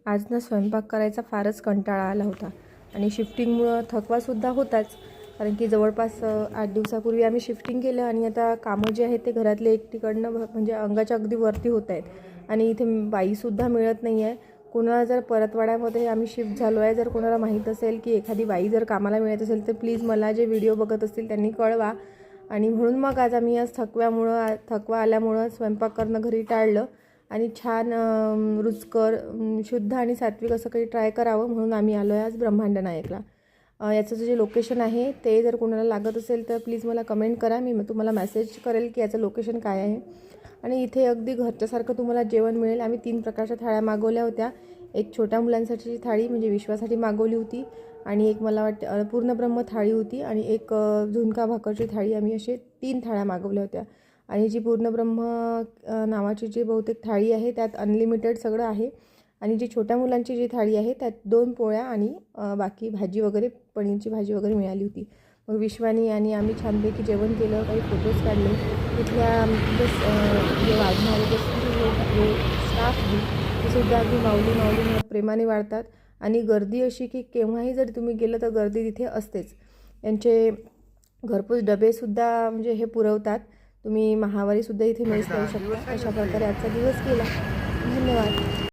आज ना स्वयंपाक करायचा फारच कंटाळा आला होता आणि शिफ्टिंगमुळं थकवासुद्धा होताच. कारण की जवळपास 8 दिवसापूर्वी आम्ही शिफ्टिंग केलं आणि आता कामं जे आहेत ते घरातले एकटीकडनं म्हणजे अंगाच्या अगदी वरती होत आहेत आणि इथे बाईसुद्धा मिळत नाही आहे. कोणाला जर परतवाड्यामध्ये आम्ही शिफ्ट झालो आहे, जर कोणाला माहीत असेल की एखादी बाई जर कामाला मिळत असेल तर प्लीज मला जे व्हिडिओ बघत असतील त्यांनी कळवा. आणि म्हणून मग आज थकवा आल्यामुळं स्वयंपाक करणं घरी टाळलं आणि छान रुचकर शुद्ध आणि सात्विक असं काही ट्राय करावं म्हणून आम्ही आलो आहे आज ब्रह्मांड नायकला. याचं जे लोकेशन आहे ते जर कोणाला लागत असेल तर प्लीज मला कमेंट करा. मी तुम्हाला मेसेज करेल की याचं लोकेशन काय आहे. आणि इथे अगदी घरच्यासारखं तुम्हाला जेवण मिळेल. आम्ही 3 प्रकारच्या थाळ्या मागवल्या होत्या. एक छोट्या मुलांसाठीची थाळी म्हणजे विश्वासाठी मागवली होती आणि एक मला वाटते पूर्णब्रह्म थाळी होती आणि एक झुणका भाकरची थाळी. आम्ही असे 3 थाळ्या मागवल्या होत्या. आणि जी पूर्णब्रह्म नावाची जी बहुतेक थाळी आहे त्यात अनलिमिटेड सगळं आहे. आणि जी छोट्या मुलांची जी थाळी आहे त्यात 2 पोळ्या आणि बाकी भाजी वगैरे पनीरची भाजी वगैरे मिळाली होती. मग विश्वानी आणि आम्ही छानपैकी जेवण केलं, काही फोटोज काढले. तिथल्या जे वाढणारे जे स्टाफ आहे ते सुद्धा अगदी माऊली प्रेमाने वाढतात. आणि गर्दी अशी की केव्हाही जर तुम्ही गेलं तर गर्दी तिथे असतेच. यांचे घरपोच डबेसुद्धा म्हणजे हे पुरवतात. तुम्ही महावारीसुद्धा इथे मिस करू शकता. अशा प्रकारे आजचा दिवस गेला. धन्यवाद.